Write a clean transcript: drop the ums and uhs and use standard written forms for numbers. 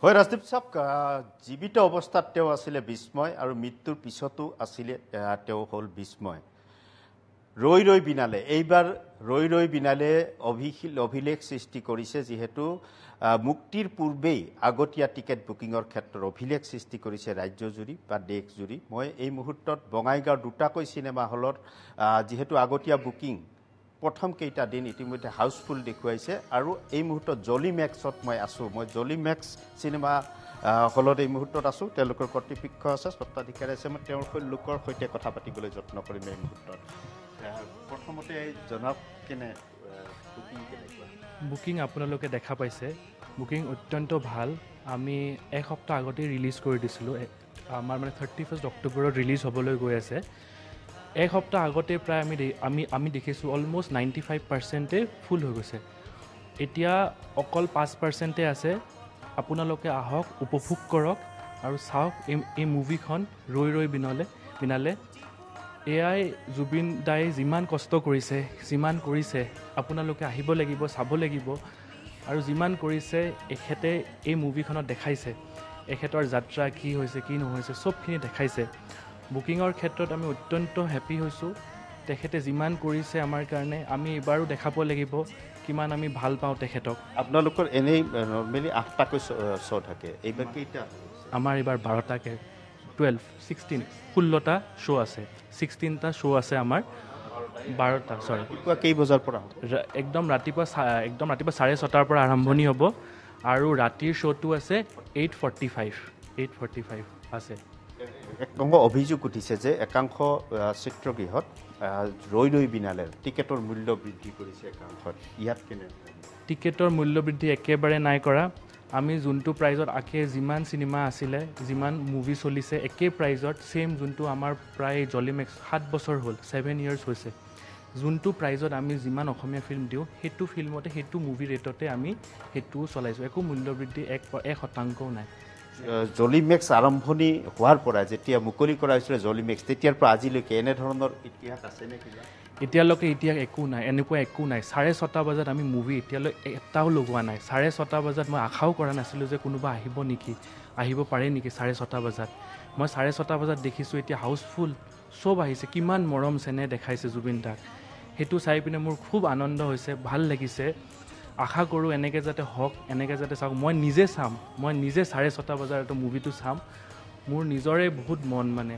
হয় ৰাজদীপ সাহেব জীৱিত অৱস্থাত তেওঁ আছিলে বিস্ময় আৰু মৃত্যুৰ পিছতো আছিলে তেওঁ হ'ল বিস্ময় ৰৈ ৰৈ বিনালে এইবাৰ ৰৈ ৰৈ বিনালে অভিলেখ সৃষ্টি কৰিছে যিহেতু মুক্তিৰ পূৰ্বেই আগতীয়া টিকেট বুকিঙৰ ক্ষেত্ৰত অভিলেখ সৃষ্টি কৰিছে ৰাজ্যজুৰি বা দেশজুৰি মই এই মুহূৰ্তত বঙাইগাঁও দুটাকৈ চিনেমা হলত যিহেতু আগতীয়া বুকিং প্ৰথম কেইটা দিন ইতিমধ্যে হাউসফুল দেখুৱাইছে আৰু এই মুহূৰ্তত জলি মেক্সত মই আছোঁ মই জলি মেক্স চিনেমা হলত এই মুহূৰ্তত আছোঁ তেওঁলোকৰ কৰ্তৃপক্ষ আছে স্বত্বাধিকাৰী আছে মই তেওঁলোকৰ লোকৰ সৈতে কথা পাতিবলৈ যত্ন কৰিম এই মুহূৰ্তত প্ৰথমতে জনাওক কেনে বুকিং আপোনালোকে দেখা পাইছে বুকিং অত্যন্ত ভাল আমি এক সপ্তাহ আগতে ৰিলিজ কৰি দিছিলোঁ আমাৰ মানে 31 অক্টোবৰত ৰিলিজ হ'বলৈ গৈ আছে এক সপ্তাহ আগতে প্ৰায় আমি দেখিছোঁ অলমষ্ট 95%ে ফুল হৈ গৈছে এতিয়া অকল 5%ে আছে আপোনালোকে আহক উপভোগ কৰক আৰু চাওক এই মুভিখন ৰৈ ৰৈ বিনালে এআই জুবিন দাই যিমান কষ্ট কৰিছে আপোনালোকে আহিব লাগিব চাব লাগিব আৰু যিমান কৰিছে এখেতে এই মুভিখনত দেখাইছে এখেতৰ যাত্ৰা কি হৈছে কি নহৈছে চবখিনি দেখাইছে বুকিঙৰ ক্ষেত্ৰত আমি অত্যন্ত হেপী হৈছোঁ তেখেতে যিমান কৰিছে আমাৰ কাৰণে আমি এবাৰো দেখাব লাগিব কিমান আমি ভাল পাওঁ তেখেতক আপোনালোকৰ এনেই নৰ্মেলি 8টাকৈ শ্ব' থাকে এইবাৰ কেইটা আমাৰ এইবাৰ 12টাকৈ 16টা শ্ব' আছে 16টা শ্ব' আছে আমাৰ 12টা কেই বজাৰ পৰা একদম ৰাতিপুৱা 6:30 পৰা আৰম্ভণি হ'ব আৰু ৰাতিৰ শ্ব'টো আছে 8:45 আছে একাংশ অভিযোগ উঠিছে যে একাংশ চিত্ৰগৃহত ৰৈ ৰৈ বিনালে টিকেটৰ মূল্য বৃদ্ধি কৰিছে একাংশত ইয়াত কেনে টিকেটৰ মূল্য বৃদ্ধি একেবাৰে নাই কৰা আমি যোনটো প্ৰাইজত যিমান চিনেমা আছিলে যিমান মুভি চলিছে একে প্ৰাইজত ছেম যোনটো আমাৰ প্ৰায় জলিমেক্স 7 বছৰ হ'ল 7 ইয়াৰ্ছ হৈছে যোনটো প্ৰাইজত আমি যিমান অসমীয়া ফিল্ম দিওঁ সেইটো ফিল্মতে সেইটো মুভি ৰেটতে আমি সেইটোও চলাইছোঁ একো মূল্য বৃদ্ধি 1% নাই জলিমেক্স আৰম্ভণি হোৱাৰ পৰা যেতিয়া মুকলি কৰা হৈছিলে জলিমেক্স তেতিয়াৰ পৰা আজিলৈকে এনেধৰণৰ ইতিহাস আছে নে কিবা এতিয়ালৈকে একো নাই এনেকুৱা একো নাই 6:30 বজাত আমি মুভি এতিয়ালৈ এটাও লগোৱা নাই 6:30 বজাত মই আশাও কৰা নাছিলোঁ যে কোনোবা আহিব নেকি আহিব পাৰে নেকি 6:30 বজাত মই 6:30 বজাত দেখিছোঁ এতিয়া হাউচফুল চব আহিছে কিমান মৰম চেনেহ দেখাইছে জুবিন দাক সেইটো চাই পিনে মোৰ খুব আনন্দ হৈছে ভাল লাগিছে আশা কৰোঁ এনেকৈ যাতে হওক এনেকৈ যাতে চাওক মই নিজে 6:30 বজাৰ মুভিটো চাম মোৰ নিজৰে বহুত মন মানে